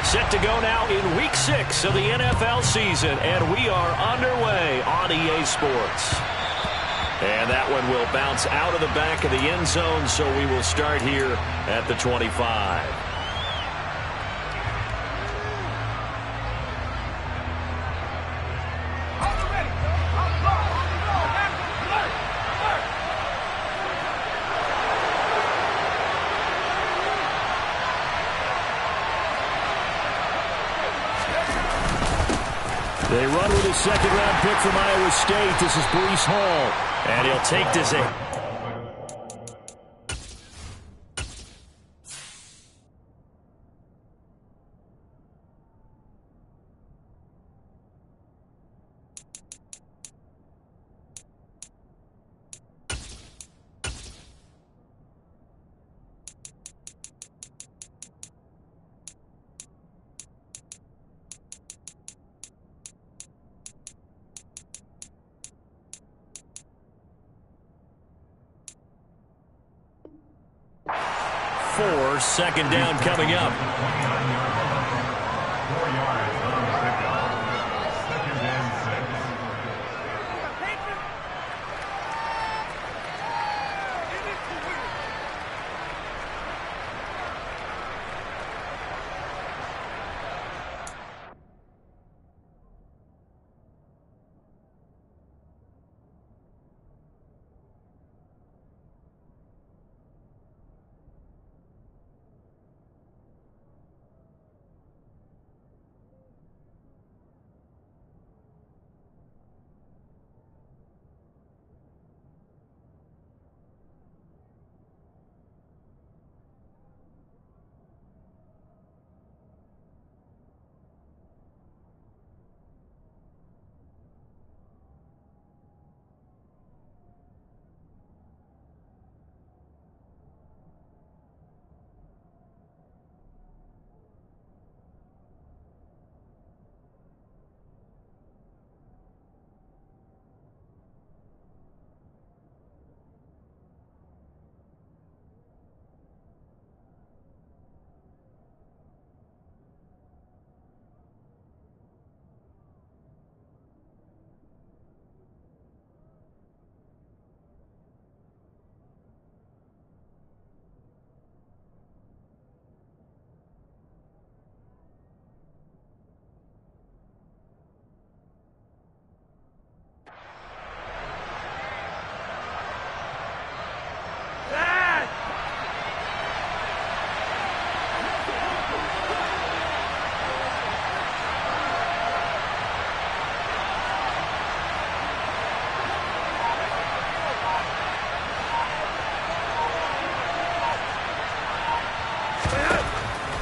Set to go now in Week 6 of the NFL season, and we are underway on EA Sports. And that one will bounce out of the back of the end zone, so we will start here at the 25. They run with a second-round pick from Iowa State. This is Breece Hall, and he'll take this in. Second down coming up.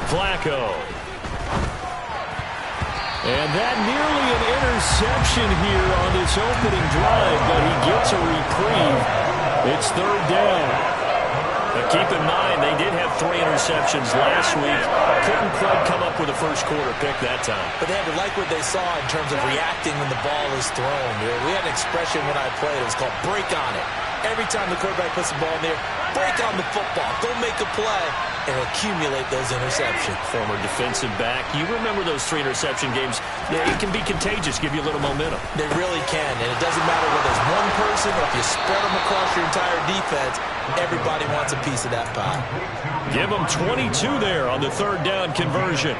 Flacco. And that nearly an interception here on this opening drive, but he gets a reprieve. It's third down. But keep in mind, they did have 3 interceptions last week. Couldn't quite come up with a first-quarter pick that time. But they had to like what they saw in terms of reacting when the ball is thrown. We had an expression when I played. It was called break on it. Every time the quarterback puts the ball in there, break on the football. Go make a play and accumulate those interceptions. Former defensive back. You remember those 3 interception games. It can be contagious, give you a little momentum. They really can, and it doesn't matter whether it's one person or if you spread them across your entire defense. Everybody wants a piece of that pie. Give them 22 there on the third down conversion.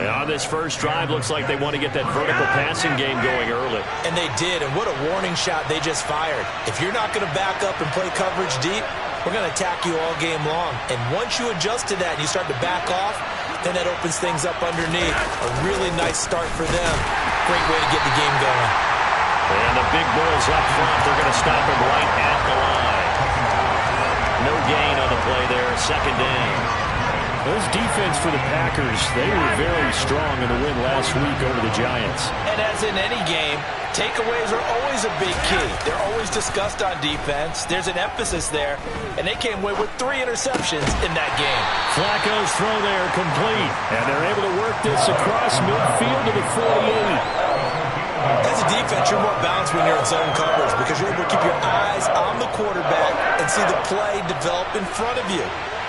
And on this first drive, looks like they want to get that vertical passing game going early. And they did, and what a warning shot they just fired. If you're not going to back up and play coverage deep, we're going to attack you all game long. And once you adjust to that and you start to back off, then that opens things up underneath. A really nice start for them. Great way to get the game going. And the big boys up front, they're going to stop him right at the line. No gain on the play there, second down. Those defense for the Packers, they were very strong in the win last week over the Giants. And as in any game, takeaways are always a big key. They're always discussed on defense. There's an emphasis there, and they came away with 3 interceptions in that game. Flacco's throw there complete, and they're able to work this across midfield to the 48. As a defense, you're more balanced when you're in zone coverage because you're able to keep your eyes on the quarterback and see the play develop in front of you.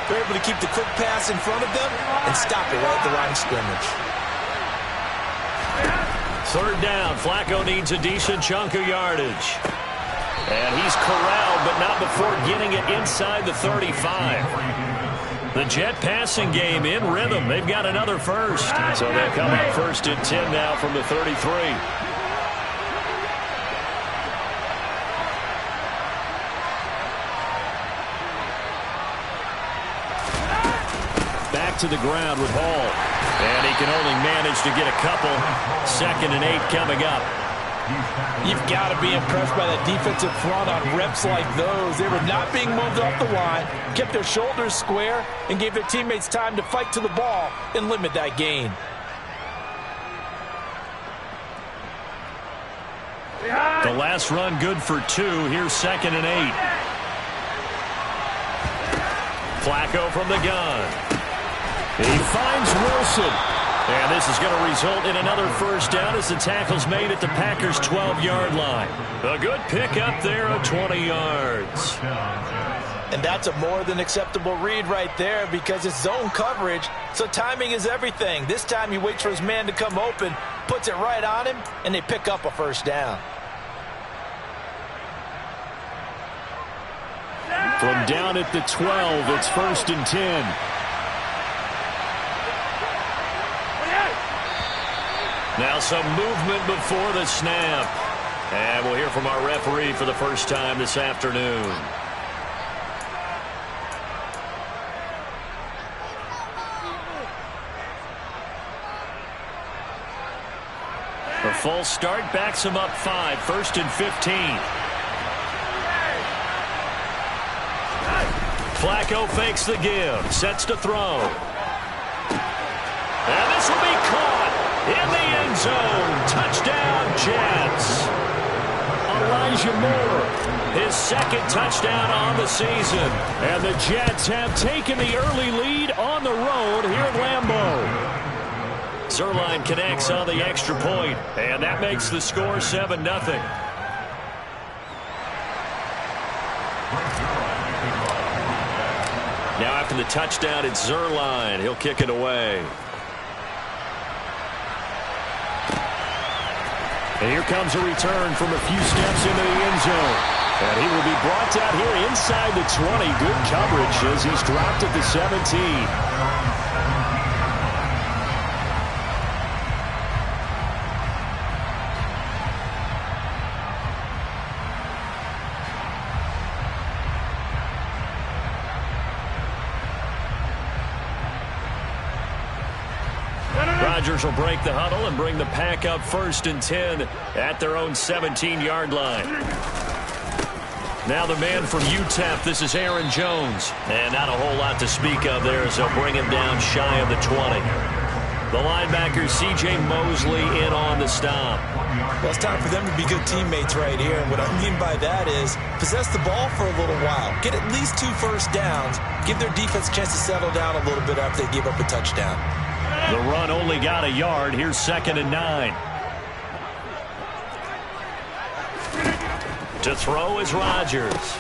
They're able to keep the quick pass in front of them and stop it right at the line of scrimmage. Third down. Flacco needs a decent chunk of yardage. And he's corralled, but not before getting it inside the 35. The Jet passing game in rhythm. They've got another first. So they'll come up first and 10 now from the 33. Back to the ground with Hall. And he can only manage to get a couple. 2nd and 8 coming up. You've got to be impressed by that defensive front on reps like those. They were not being moved off the line, kept their shoulders square, and gave their teammates time to fight to the ball and limit that gain. The last run good for 2. Here's 2nd and 8. Flacco from the gun. He finds Wilson. And this is going to result in another first down as the tackle's made at the Packers' 12-yard line. A good pickup there of 20 yards. And that's a more than acceptable read right there because it's zone coverage, so timing is everything. This time he waits for his man to come open, puts it right on him, and they pick up a first down. From down at the 12, it's 1st and 10. Now some movement before the snap. And we'll hear from our referee for the first time this afternoon. A full start backs him up 5, 1st and 15. Flacco fakes the give, sets to throw. And this will be caught in the end zone. Touchdown, Jets. Elijah Moore, his 2nd touchdown on the season. And the Jets have taken the early lead on the road here at Lambeau. Zerline connects on the extra point, and that makes the score 7-0. Now after the touchdown, it's Zerline. He'll kick it away. And here comes a return from a few steps into the end zone. And he will be brought down here inside the 20. Good coverage as he's dropped at the 17. Rodgers will break the huddle and bring the Pack up 1st and 10 at their own 17-yard line. Now the man from UTEP, this is Aaron Jones. And not a whole lot to speak of there as they'll bring him down shy of the 20. The linebacker, C.J. Mosley, in on the stop. Well, it's time for them to be good teammates right here. And what I mean by that is possess the ball for a little while. Get at least 2 first downs. Give their defense a chance to settle down a little bit after they give up a touchdown. The run only got a yard. Here's 2nd and 9. To throw is Rodgers.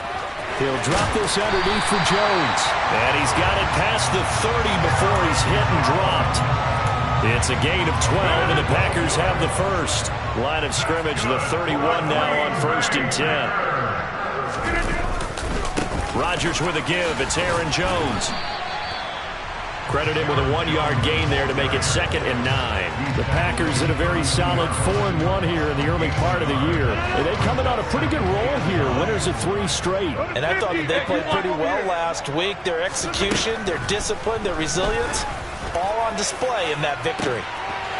He'll drop this underneath for Jones. And he's got it past the 30 before he's hit and dropped. It's a gain of 12, and the Packers have the first. Line of scrimmage, the 31 now on 1st and 10. Rodgers with a give. It's Aaron Jones. Credit him with a 1-yard gain there to make it 2nd and 9. The Packers in a very solid 4-1 here in the early part of the year. And they coming on a pretty good roll here. Winners of 3 straight. And I thought that they played pretty well last week. Their execution, their discipline, their resilience, all on display in that victory.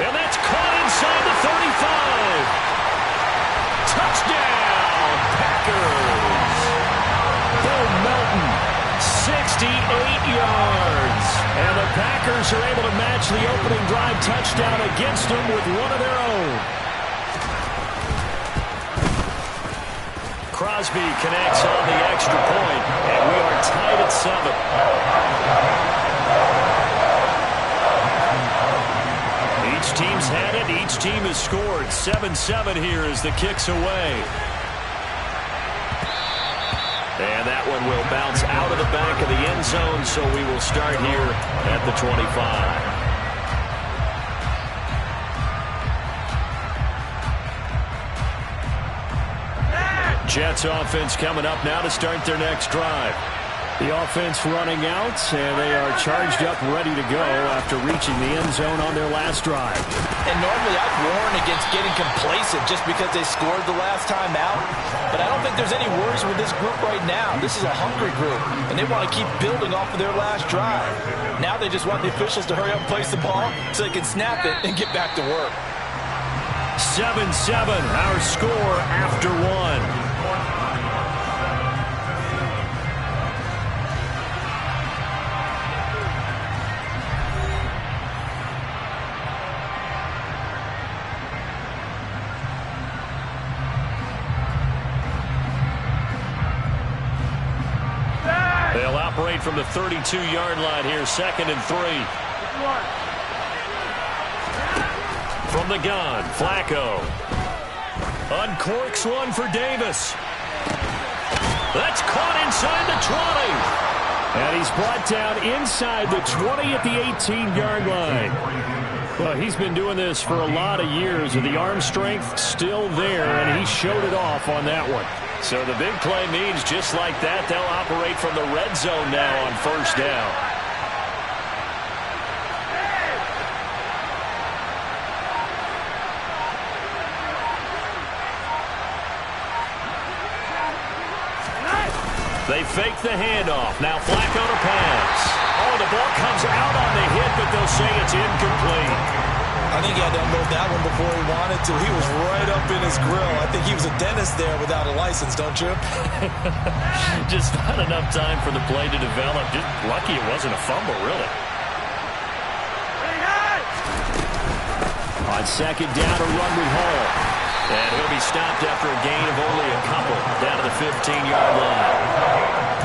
And that's caught inside the 35. Touchdown, Packers. Bill Melton, 68 yards. And the Packers are able to match the opening drive touchdown against them with one of their own. Crosby connects on the extra point, and we are tied at 7. Each team's had it. Each team has scored. 7-7 here as the kick's away. And that and will bounce out of the back of the end zone, so we will start here at the 25. Jets offense coming up now to start their next drive. The offense running out, and they are charged up, ready to go after reaching the end zone on their last drive. And normally I'd warn against getting complacent just because they scored the last time out. But I don't think there's any worries with this group right now. This is a hungry group, and they want to keep building off of their last drive. Now they just want the officials to hurry up and place the ball so they can snap it and get back to work. 7-7, our score after one. They'll operate from the 32-yard line here, 2nd and 3. From the gun, Flacco. Uncorks one for Davis. That's caught inside the 20. And he's brought down inside the 20 at the 18-yard line. Well, he's been doing this for a lot of years, and the arm strength still there, and he showed it off on that one. So the big play means just like that, they'll operate from the red zone now on 1st down. They fake the handoff. Now Flacco to pass. Oh, the ball comes out on the hit, but they'll say it's incomplete. I think he had to unload that one before he wanted to. He was right up in his grill. I think he was a dentist there without a license, don't you? Just not enough time for the play to develop. Just lucky it wasn't a fumble, really. On 2nd down, a run with Hall. And he'll be stopped after a gain of only a couple down to the 15-yard line.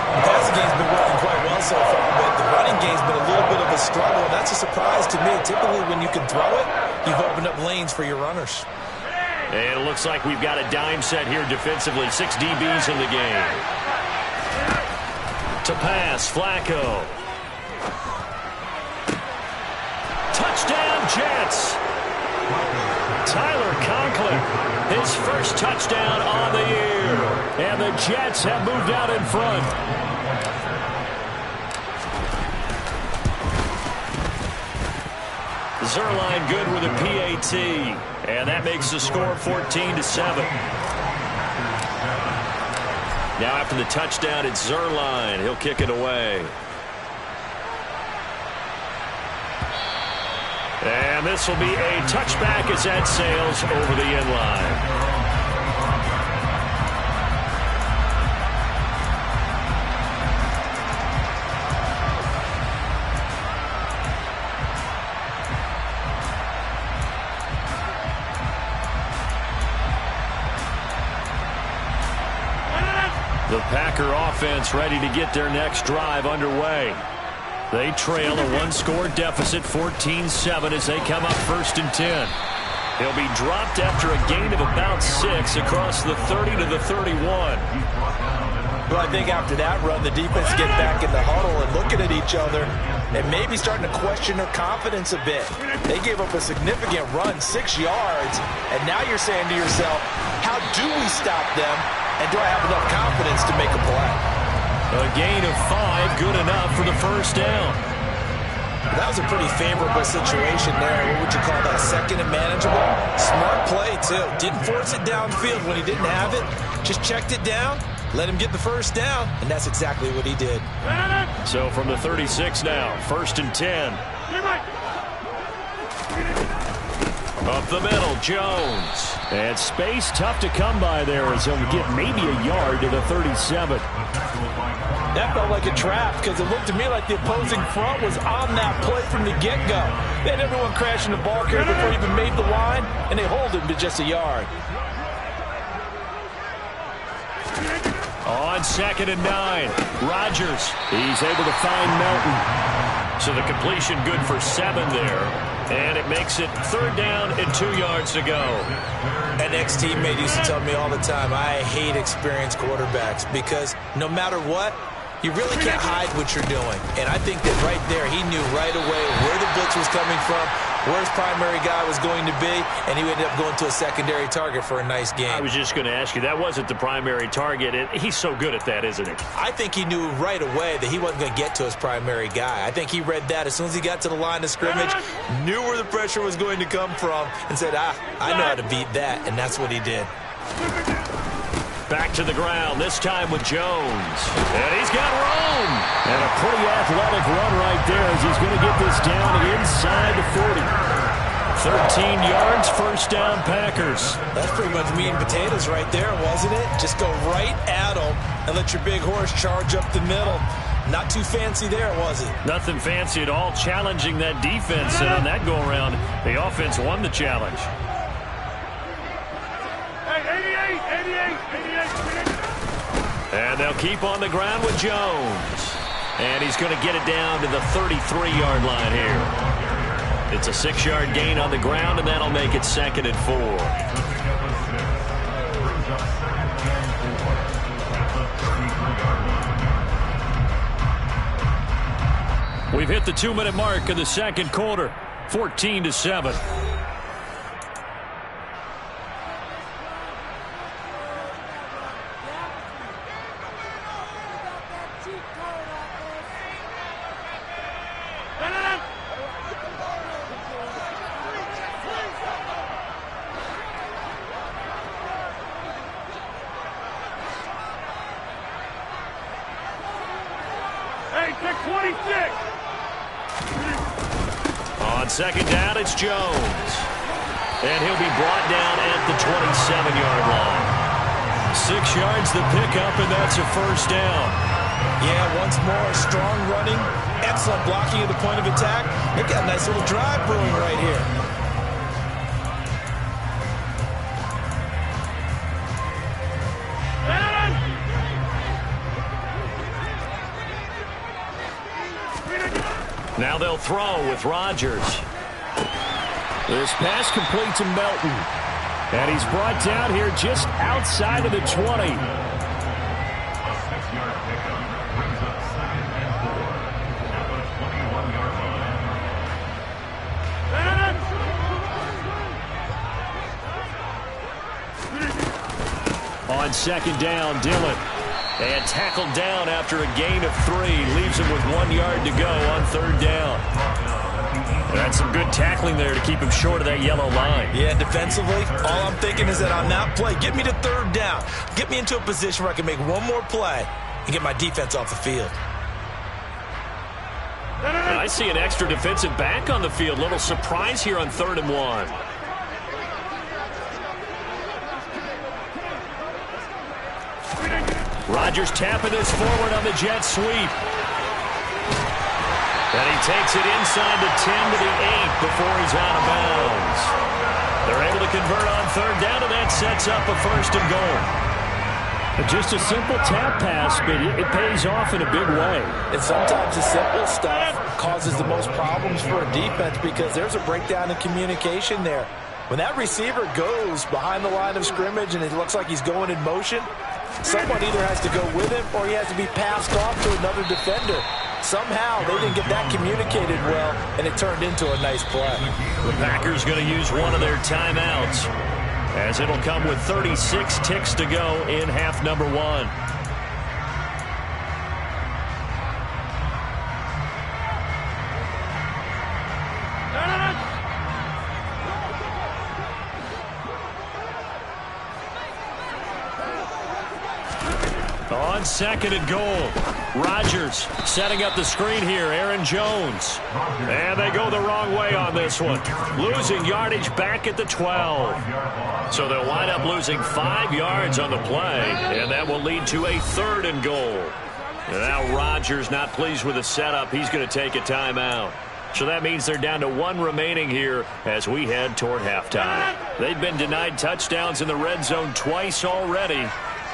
The passing game's been working quite well so far, but the running game's been a little bit of a struggle. That's a surprise to me. Typically, when you can throw it, you've opened up lanes for your runners. And it looks like we've got a dime set here defensively. 6 DBs in the game. To pass, Flacco. Touchdown, Jets. Tyler Conklin, his first touchdown on the year. And the Jets have moved out in front. Zerline good with a PAT. And that makes the score 14-7. Now after the touchdown, it's Zerline. He'll kick it away. And this will be a touchback as that sails over the end line. The Packer offense ready to get their next drive underway. They trail a one-score deficit, 14-7, as they come up 1st and 10. He'll be dropped after a gain of about 6 across the 30 to the 31. Well, I think after that run, the defense get back in the huddle and looking at each other and maybe starting to question their confidence a bit. They gave up a significant run, 6 yards, and now you're saying to yourself, how do we stop them, and do I have enough confidence to make a play? A gain of 5, good enough for the 1st down. That was a pretty favorable situation there. What would you call that? 2nd and manageable? Smart play, too. Didn't force it downfield when he didn't have it. Just checked it down, let him get the 1st down, and that's exactly what he did. So from the 36 now, 1st and 10. Up the middle, Jones. And space tough to come by there as he'll get maybe a yard to the 37. That felt like a trap because it looked to me like the opposing front was on that play from the get-go. They had everyone crashing the ball carrier before he even made the line, and they hold him to just a yard. On 2nd and 9, Rodgers. He's able to find Melton. So the completion good for 7 there. And it makes it 3rd down and 2 yards to go. An ex-teammate used to tell me all the time, I hate experienced quarterbacks because no matter what, you really can't hide what you're doing. And I think that right there, he knew right away where the blitz was coming from, where his primary guy was going to be, and he ended up going to a secondary target for a nice game. I was just going to ask you, that wasn't the primary target. He's so good at that, isn't he? I think he knew right away that he wasn't going to get to his primary guy. I think he read that as soon as he got to the line of scrimmage, knew where the pressure was going to come from, and said, I know how to beat that, and that's what he did. Back to the ground, this time with Jones. And he's got room. And a pretty athletic run right there as he's going to get this down inside the 40. 13 yards, 1st down, Packers. That's pretty much meat and potatoes right there, wasn't it? Just go right at him and let your big horse charge up the middle. Not too fancy there, was it? Nothing fancy at all, challenging that defense. And on that go-around, the offense won the challenge. And they'll keep on the ground with Jones. And he's going to get it down to the 33-yard line here. It's a 6-yard gain on the ground, and that'll make it 2nd and 4. We've hit the 2-minute mark of the 2nd quarter. 14-7. On 2nd down, it's Jones. And he'll be brought down at the 27-yard line. 6 yards the pickup, and that's a 1st down. Yeah, once more, strong running, excellent blocking at the point of attack. They've got a nice little drive brewing right here. Now they'll throw with Rodgers. This pass complete to Melton. And he's brought down here just outside of the 20. On 2nd down, Dillon. And tackled down after a gain of 3. Leaves him with 1 yard to go on 3rd down. That's some good tackling there to keep him short of that yellow line. Yeah, defensively, all I'm thinking is that on that play, get me to 3rd down. Get me into a position where I can make one more play and get my defense off the field. And I see an extra defensive back on the field. Little surprise here on 3rd and 1. Rodgers tapping this forward on the jet sweep. And he takes it inside the 10 to the 8 before he's out of bounds. They're able to convert on 3rd down, and that sets up a 1st and goal. Just a simple tap pass, but it pays off in a big way. And sometimes the simple stuff causes the most problems for a defense because there's a breakdown in communication there. When that receiver goes behind the line of scrimmage and it looks like he's going in motion, someone either has to go with him or he has to be passed off to another defender. Somehow they didn't get that communicated well, and it turned into a nice play. The Packers going to use one of their timeouts, as it'll come with 36 ticks to go in half number 1. On 2nd and goal, Rodgers setting up the screen here. Aaron Jones. And they go the wrong way on this one. Losing yardage back at the 12. So they'll wind up losing 5 yards on the play. And that will lead to a 3rd and goal. And now Rodgers not pleased with the setup. He's going to take a timeout. So that means they're down to 1 remaining here as we head toward halftime. They've been denied touchdowns in the red zone twice already.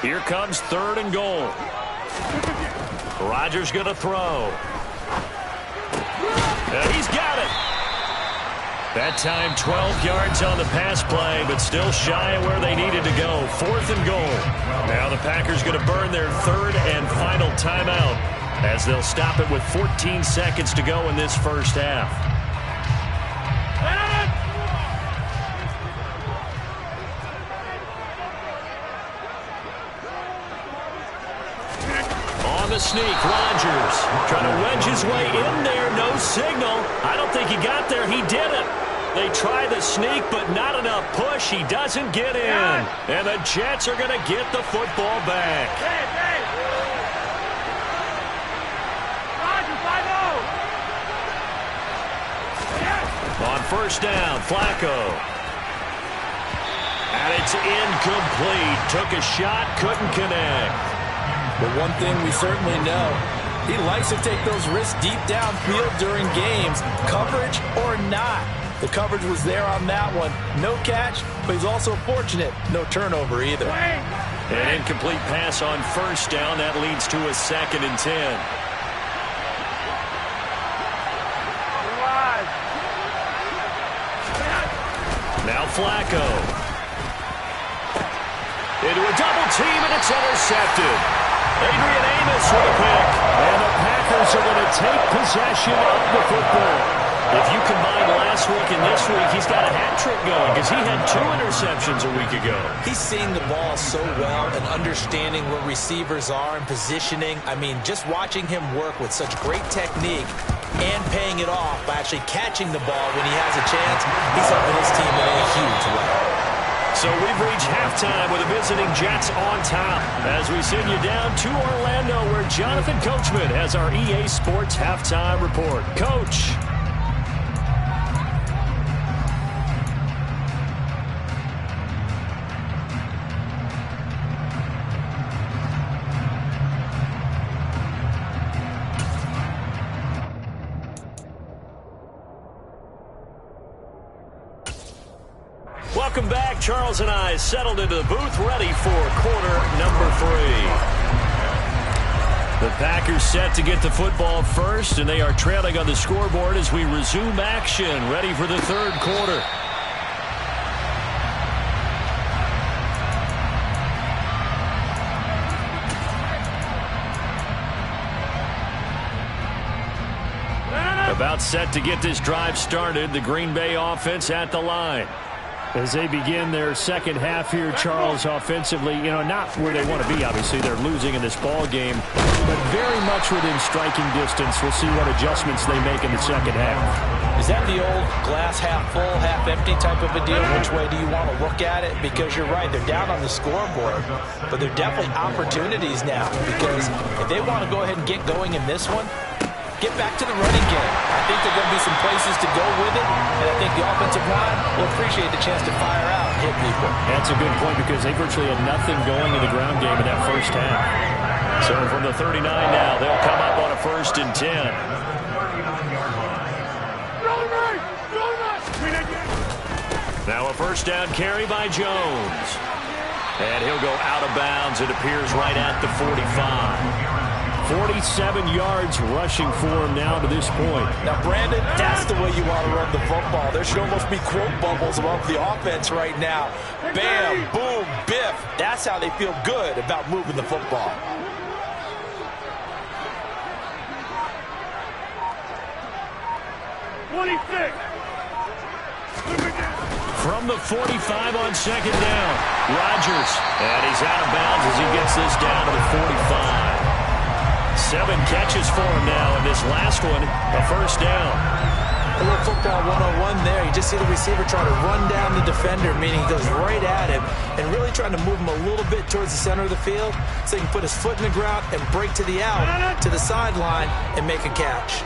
Here comes 3rd and goal. Rodgers going to throw. He's got it. That time 12 yards on the pass play, but still shy of where they needed to go. 4th and goal. Now the Packers going to burn their 3rd and final timeout as they'll stop it with 14 seconds to go in this first half. On the sneak, Rodgers trying to wedge his way in there. No signal. I don't think he got there. He didn't. They try the sneak, but not enough push. He doesn't get in. And the Jets are going to get the football back. On first down, Flacco. And it's incomplete. Took a shot, couldn't connect. But one thing we certainly know, he likes to take those risks deep downfield during games, coverage or not. The coverage was there on that one. No catch, but he's also fortunate. No turnover either. An incomplete pass on first down. That leads to a 2nd and 10. Now Flacco. Into a double team, and it's intercepted. Adrian Amos with a pick. And the Packers are going to take possession of the football. If you combine last week and this week, he's got a hat trick going because he had 2 interceptions a week ago. He's seeing the ball so well and understanding where receivers are and positioning. I mean, just watching him work with such great technique and paying it off by actually catching the ball when he has a chance, he's helping his team in a huge way. So we've reached halftime with the visiting Jets on top as we send you down to Orlando where Jonathan Coachman has our EA Sports halftime report. Coach. Welcome back. Charles and I settled into the booth, ready for quarter number 3. The Packers set to get the football first, and they are trailing on the scoreboard as we resume action, ready for the 3rd quarter. About set to get this drive started, the Green Bay offense at the line. As they begin their second half here, Charles, offensively, not where they want to be, obviously. They're losing in this ball game, but very much within striking distance. We'll see what adjustments they make in the second half. Is that the old glass half full, half empty type of a deal? Which way do you want to look at it? Because you're right, they're down on the scoreboard, but they're definitely opportunities now because if they want to go ahead and get going in this one, get back to the running game. I think there are going to be some places to go with it, and I think the offensive line will appreciate the chance to fire out and hit people. That's a good point because they virtually had nothing going in the ground game in that first half. So from the 39 now, they'll come up on a 1st and 10. Now a first down carry by Jones. And he'll go out of bounds. It appears right at the 45. 47 yards rushing for him now to this point. Now, Brandon, that's the way you want to run the football. There should almost be quote bubbles above the offense right now. Bam, boom, biff. That's how they feel good about moving the football. From the 45 on 2nd down, Rodgers. And he's out of bounds as he gets this down to the 45. 7 catches for him now, and this last one, a first down. A little football 101 there. You just see the receiver trying to run down the defender, meaning he goes right at him, and really trying to move him a little bit towards the center of the field so he can put his foot in the ground and break to the out, to the sideline, and make a catch.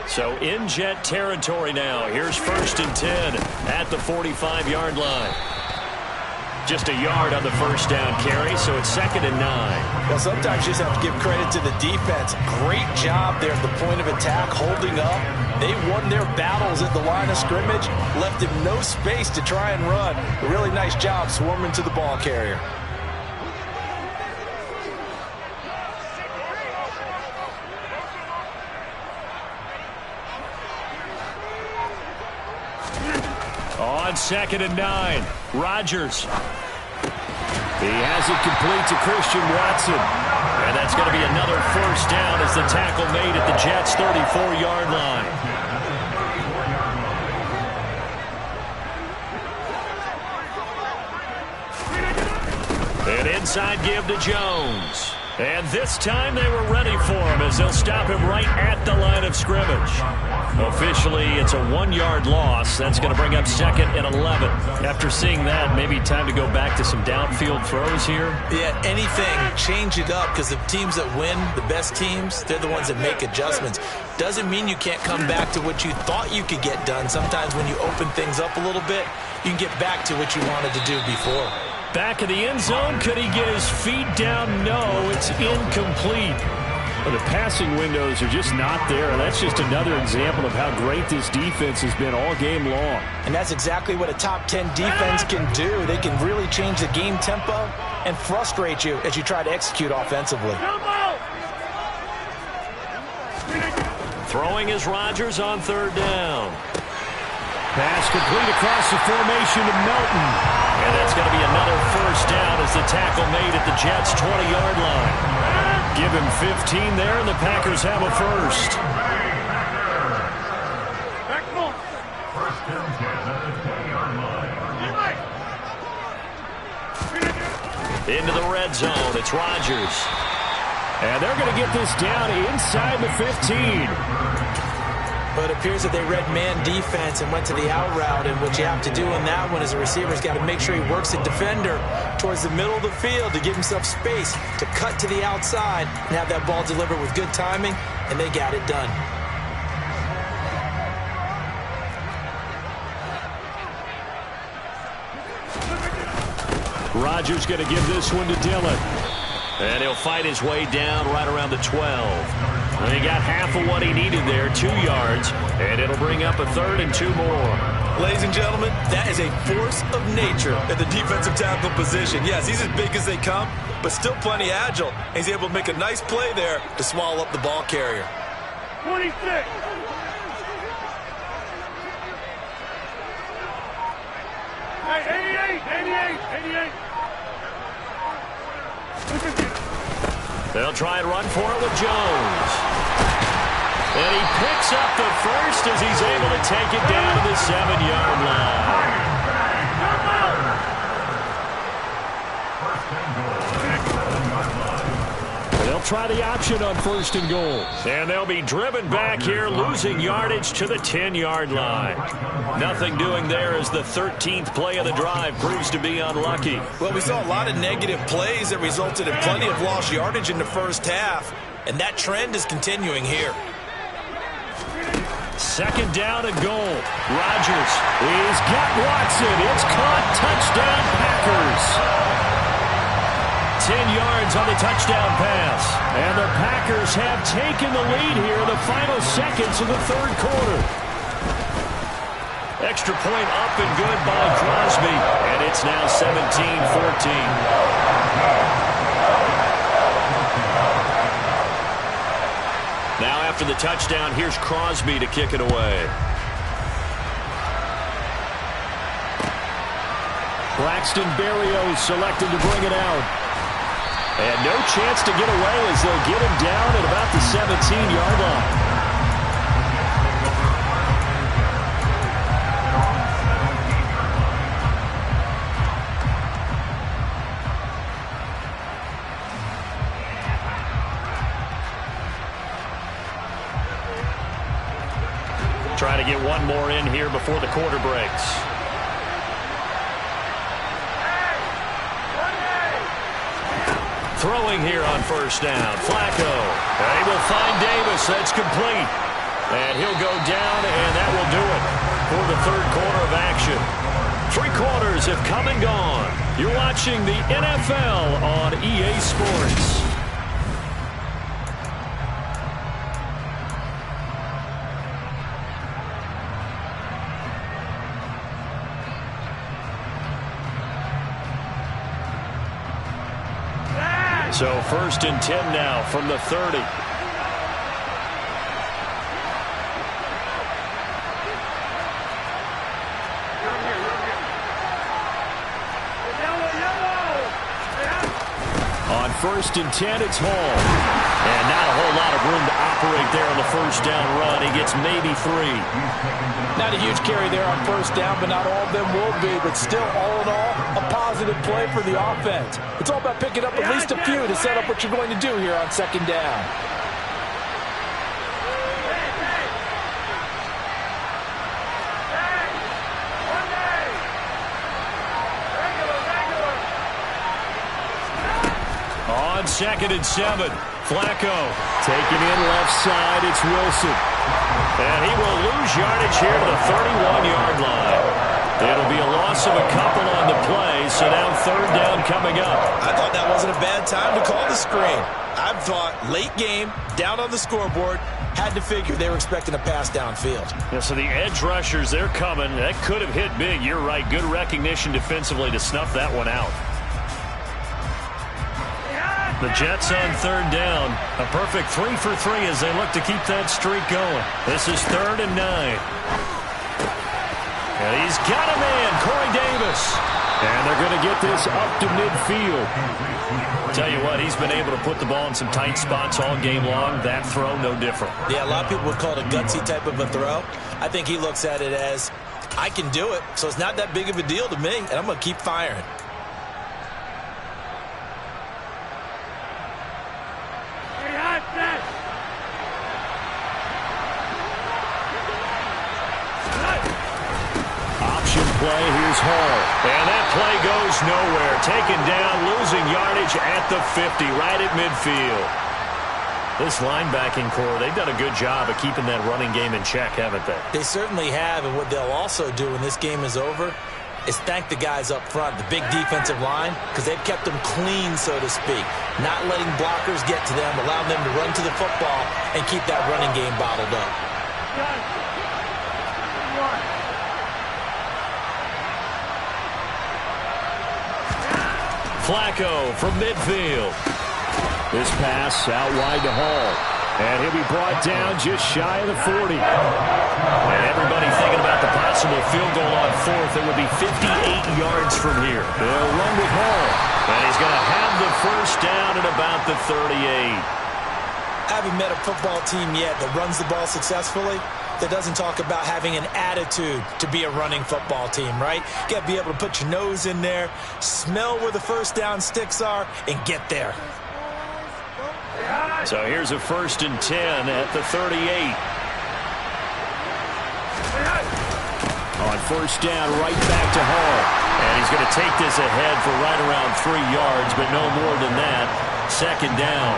So in Jet territory now. Here's 1st and 10 at the 45-yard line. Just a yard on the first down carry, so it's 2nd and 9. Well, sometimes you just have to give credit to the defense. Great job there at the point of attack, holding up. They won their battles at the line of scrimmage, left him no space to try and run. A really nice job swarming to the ball carrier. On 2nd and 9, Rodgers. He has it complete to Christian Watson. And that's going to be another first down as the tackle made at the Jets' 34-yard line. An inside give to Jones. And this time they were ready for him as they'll stop him right at the line of scrimmage. Officially, it's a 1-yard loss. That's going to bring up 2nd and 11. After seeing that, maybe time to go back to some downfield throws here. Yeah, anything. Change it up because the teams that win, the best teams, they're the ones that make adjustments. Doesn't mean you can't come back to what you thought you could get done. Sometimes when you open things up a little bit, you can get back to what you wanted to do before. Back in the end zone, could he get his feet down? No, it's incomplete. Well, the passing windows are just not there. That's just another example of how great this defense has been all game long. And that's exactly what a top 10 defense can do. They can really change the game tempo and frustrate you as you try to execute offensively. Throwing is Rodgers on 3rd down. Pass complete across the formation to Melton. And that's going to be another first down as the tackle made at the Jets' 20-yard line. Give him 15 there, and the Packers have a first. Into the red zone, it's Rodgers. And they're going to get this down inside the 15. But it appears that they read man defense and went to the out route. And what you have to do in that one as a receiver's got to make sure he works the defender towards the middle of the field to give himself space to cut to the outside and have that ball delivered with good timing, and they got it done. Rodgers going to give this one to Dillon. And he'll fight his way down right around the 12. And he got half of what he needed there, 2 yards, and it'll bring up a 3rd and 2 more. Ladies and gentlemen, that is a force of nature at the defensive tackle position. Yes, he's as big as they come, but still plenty agile. He's able to make a nice play there to swallow up the ball carrier. 26. Hey, 88. They'll try and run for it with Jones. And he picks up the first as he's able to take it down to the 7-yard line. They'll try the option on 1st and goal. And they'll be driven back here, losing yardage to the 10-yard line. Nothing doing there as the 13th play of the drive proves to be unlucky. Well, we saw a lot of negative plays that resulted in plenty of lost yardage in the first half, and that trend is continuing here. 2nd down and goal. Rodgers, he's got Watson. It's caught. Touchdown, Packers. 10 yards on the touchdown pass. And the Packers have taken the lead here in the final seconds of the 3rd quarter. Extra point up and good by Crosby. And it's now 17-14. Now after the touchdown, here's Crosby to kick it away. Braxton Berrios selected to bring it out. And no chance to get away as they'll get him down at about the 17-yard line. Try to get one more in here before the quarter breaks. Throwing here on 1st down. Flacco. They will find Davis. That's complete. And he'll go down, and that will do it for the 3rd quarter of action. 3 quarters have come and gone. You're watching the NFL on EA Sports. So 1st and 10 now from the 30. first and 10, it's Hall. And not a whole lot of room to operate there on the first down run. He gets maybe 3. Not a huge carry there on first down, but not all of them will be. But still, all in all, a positive play for the offense. It's all about picking up at least a few to set up what you're going to do here on second down. On 2nd and 7, Flacco taking in left side. It's Wilson. And he will lose yardage here to the 31-yard line. It'll be a loss of a couple on the play, so now third down coming up. I thought that wasn't a bad time to call the screen. I thought late game, down on the scoreboard, had to figure they were expecting a pass downfield. Yeah, so the edge rushers, they're coming. That could have hit big. You're right. Good recognition defensively to snuff that one out. The Jets on third down. A perfect 3 for 3 as they look to keep that streak going. This is 3rd and 9. And he's got a man, Corey Davis. And they're going to get this up to midfield. Tell you what, he's been able to put the ball in some tight spots all game long. That throw, no different. Yeah, a lot of people would call it a gutsy type of a throw. I think he looks at it as, I can do it, so it's not that big of a deal to me, and I'm going to keep firing. Play, here's Hall. And that play goes nowhere. Taken down, losing yardage at the 50, right at midfield. This linebacking core, they've done a good job of keeping that running game in check, haven't they? They certainly have, and what they'll also do when this game is over is thank the guys up front, the big defensive line, because they've kept them clean, so to speak. Not letting blockers get to them, allowing them to run to the football and keep that running game bottled up. Flacco from midfield. This pass out wide to Hall. And he'll be brought down just shy of the 40. And everybody thinking about the possible field goal on 4th. It would be 58 yards from here. They'll run with Hall. And he's going to have the first down at about the 38. I haven't met a football team yet that runs the ball successfully that doesn't talk about having an attitude to be a running football team, right? You got to be able to put your nose in there, smell where the first down sticks are, and get there. So here's a 1st and 10 at the 38. On first down, right back to Hall. And he's going to take this ahead for right around 3 yards, but no more than that. 2nd down.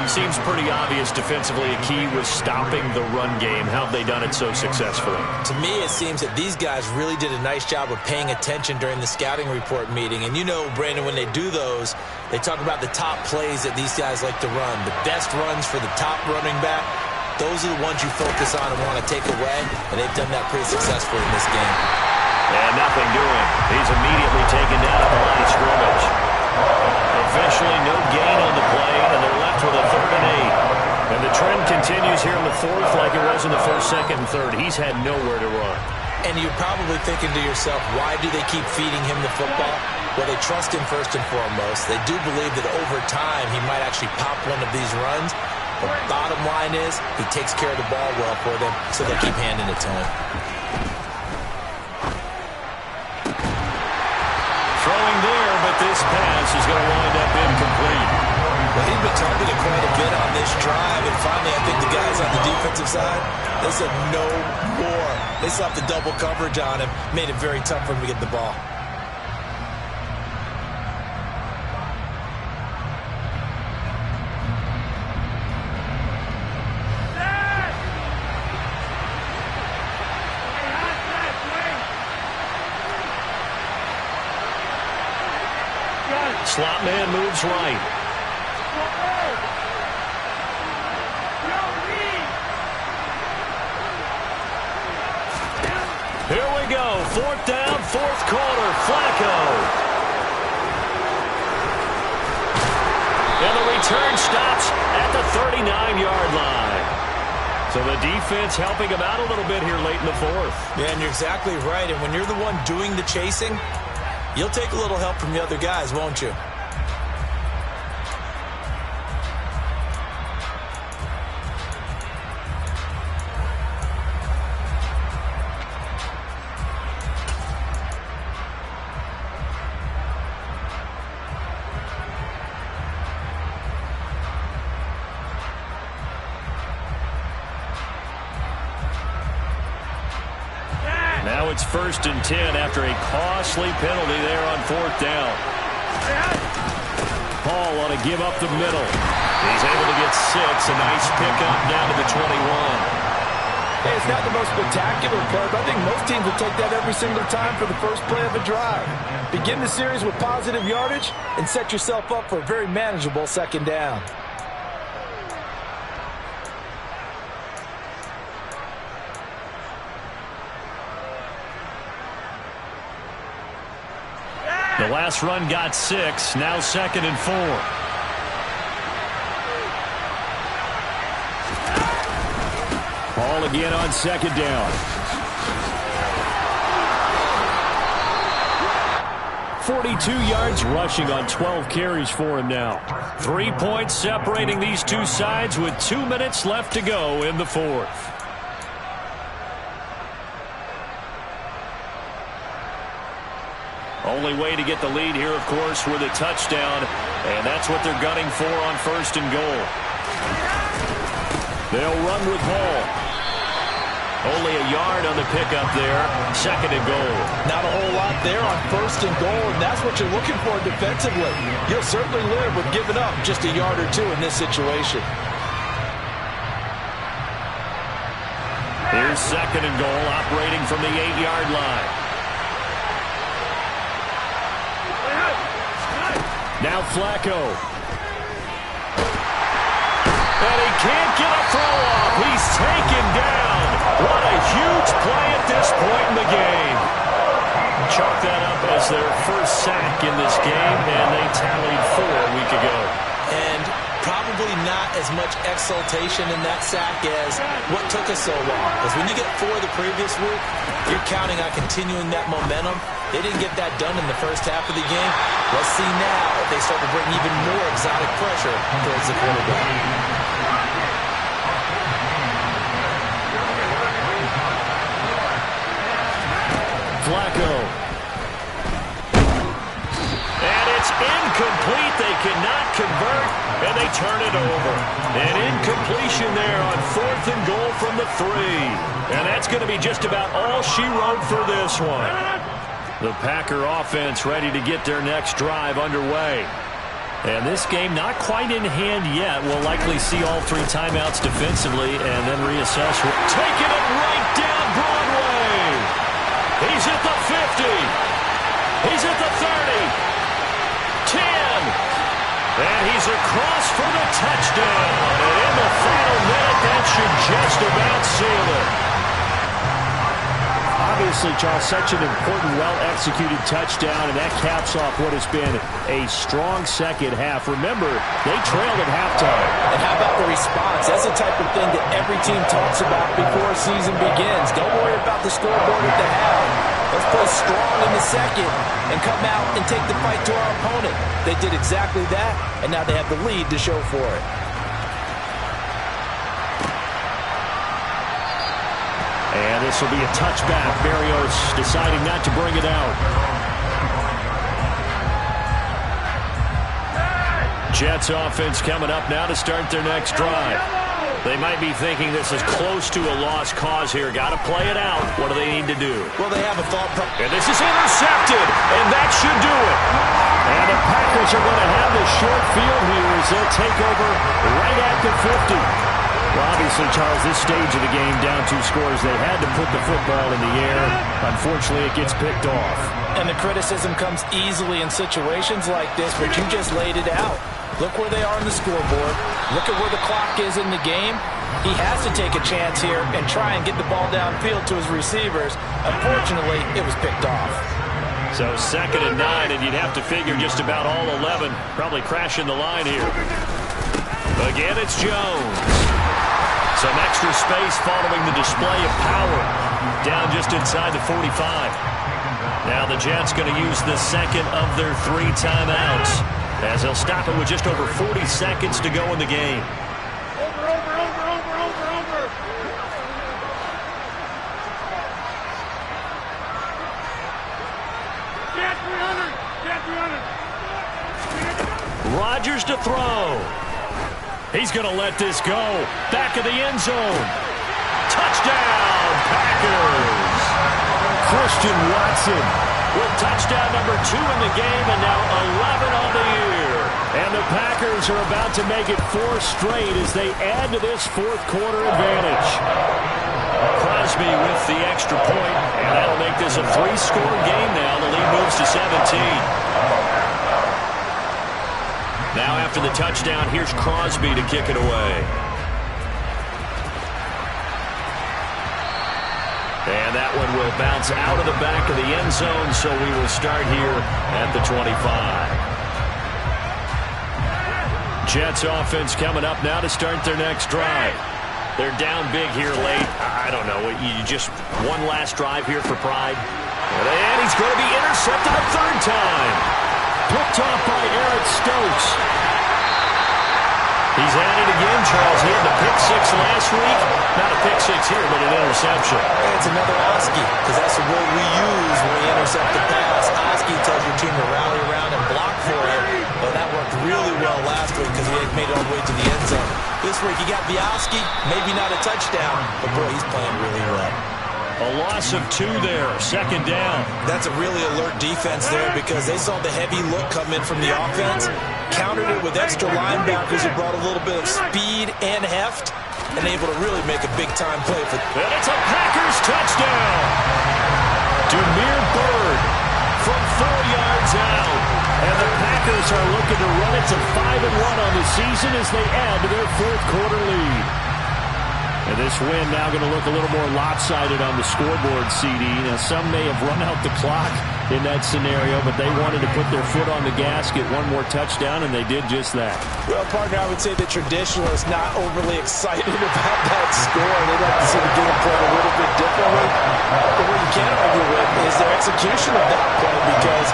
Seems pretty obvious defensively a key was stopping the run game. How have they done it so successfully? To me, it seems that these guys really did a nice job of paying attention during the scouting report meeting. And you know, Brandon, when they do those, they talk about the top plays that these guys like to run. The best runs for the top running back, those are the ones you focus on and want to take away. And they've done that pretty successfully in this game. And nothing doing. He's immediately taken down at the line of scrimmage. Officially no gain on the play, and they're left with a 3rd and 8. And the trend continues here in the 4th like it was in the 1st, 2nd, and 3rd. He's had nowhere to run. And you're probably thinking to yourself, why do they keep feeding him the football? Well, they trust him first and foremost. They do believe that over time he might actually pop one of these runs. The bottom line is he takes care of the ball well for them, so they keep handing it to him. Throwing there, but this pass is going to wind up incomplete. Well, he's been targeted quite a bit on this drive, and finally I think the guys on the defensive side, they said no more. They slapped the double coverage on him, made it very tough for him to get the ball. Slot man moves right. Here we go. 4th down, 4th quarter. Flacco. And the return stops at the 39-yard line. So the defense helping him out a little bit here late in the 4th. Yeah, and you're exactly right. And when you're the one doing the chasing, you'll take a little help from the other guys, won't you? it's 1st and 10 after a costly penalty there on 4th down. Paul on a give up the middle. He's able to get 6. A nice pickup down to the 21. Hey, it's not the most spectacular play, but I think most teams will take that every single time for the first play of a drive. Begin the series with positive yardage and set yourself up for a very manageable 2nd down. The last run got 6. Now 2nd and 4. Ball again on 2nd down. 42 yards rushing on 12 carries for him now. 3 points separating these two sides with 2 minutes left to go in the 4th. Only way to get the lead here, of course, with a touchdown, and that's what they're gunning for on 1st and goal. They'll run with Hall. Only a yard on the pickup there. 2nd and goal. Not a whole lot there on 1st and goal, and that's what you're looking for defensively. You'll certainly live with giving up just a yard or 2 in this situation. Here's 2nd and goal, operating from the 8-yard line. Now Flacco. And he can't get a throw off. He's taken down. What a huge play at this point in the game. Chalk that up as their first sack in this game, and they tallied 4 a week ago. And probably not as much exultation in that sack as what took us so long. Because when you get 4 the previous week, you're counting on continuing that momentum. They didn't get that done in the first half of the game. Let's see now if they start to bring even more exotic pressure towards the quarterback. Flacco. And it's incomplete. They cannot convert, and they turn it over. An incompletion there on 4th and goal from the 3. And that's going to be just about all she wrote for this one. The Packer offense ready to get their next drive underway. And this game not quite in hand yet. We'll likely see all 3 timeouts defensively and then reassess. Taking it right down Broadway. He's at the 50. He's at the 30. 10. And he's across for the touchdown. And in the final minute, that should just about seal it. Obviously, Charles, such an important, well-executed touchdown, and that caps off what has been a strong second half. Remember, they trailed at halftime. And how about the response? That's the type of thing that every team talks about before a season begins. Don't worry about the scoreboard at the half. Let's play strong in the second and come out and take the fight to our opponent. They did exactly that, and now they have the lead to show for it. And this will be a touchback. Berrios deciding not to bring it out. Jets offense coming up now to start their next drive. They might be thinking this is close to a lost cause here. Got to play it out. What do they need to do? Well, they have a thought process. And this is intercepted, and that should do it. And the Packers are going to have this short field here as they'll take over right at the 50. Well, obviously, Charles, this stage of the game, down 2 scores, they had to put the football in the air. Unfortunately, it gets picked off. And the criticism comes easily in situations like this, but you just laid it out. Look where they are on the scoreboard. Look at where the clock is in the game. He has to take a chance here and try and get the ball downfield to his receivers. Unfortunately, it was picked off. So 2nd and 9, and you'd have to figure just about all 11 probably crashing the line here. Again, it's Jones. Some extra space following the display of power. Down just inside the 45. Now the Jets going to use the second of their 3 timeouts, as they'll stop it with just over 40 seconds to go in the game. Over. Jet 300. Rodgers to throw. He's going to let this go. Back of the end zone. Touchdown, Packers. Christian Watson with touchdown number 2 in the game, and now 11 on the year. And the Packers are about to make it 4 straight as they add to this fourth quarter advantage. Crosby with the extra point, and that'll make this a 3-score game now. The lead moves to 17. Now after the touchdown, here's Crosby to kick it away. And that one will bounce out of the back of the end zone, so we will start here at the 25. Jets offense coming up now to start their next drive. They're down big here late. I don't know. You just one last drive here for pride. And he's going to be intercepted a third time. Picked off by Eric Stokes. He's at it again, Charles. He had the pick 6 last week. Not a pick 6 here, but an interception. It's another Oski, because that's the word we use when we intercept the pass. Oski tells your team to rally around and block for you. But that worked really well last week because he made it all the way to the end zone. This week he got the Oski, maybe not a touchdown, but boy, he's playing really well. A loss of 2 there, second down. That's a really alert defense there because they saw the heavy look come in from the offense, countered it with extra linebackers who brought a little bit of speed and heft, and able to really make a big-time play for them. And it's a Packers touchdown. Demir Bird from 4 yards out. And the Packers are looking to run it to 5-1 on the season as they add to their fourth quarter lead. And this win now going to look a little more lopsided on the scoreboard, CD. Now, some may have run out the clock in that scenario, but they wanted to put their foot on the gas, get one more touchdown, and they did just that. Well, partner, I would say the traditionalists not overly excited about that score. They'd like to see the game played a little bit differently. But what you can't argue with is their execution of that play because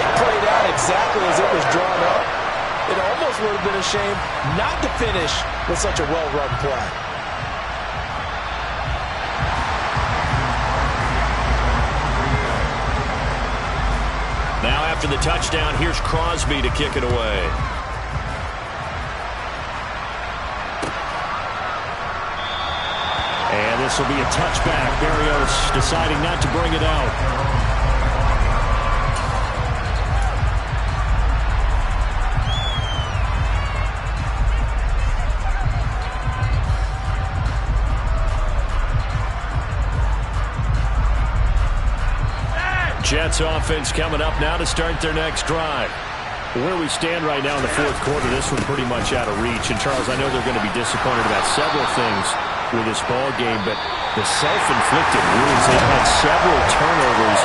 it played out exactly as it was drawn up. It almost would have been a shame not to finish with such a well-run play. Now after the touchdown, here's Crosby to kick it away. And this will be a touchback. Berrios deciding not to bring it out. Jets offense coming up now to start their next drive. Where we stand right now in the fourth quarter, this one pretty much out of reach. And, Charles, I know they're going to be disappointed about several things with this ball game, but the self-inflicted wounds, they've had several turnovers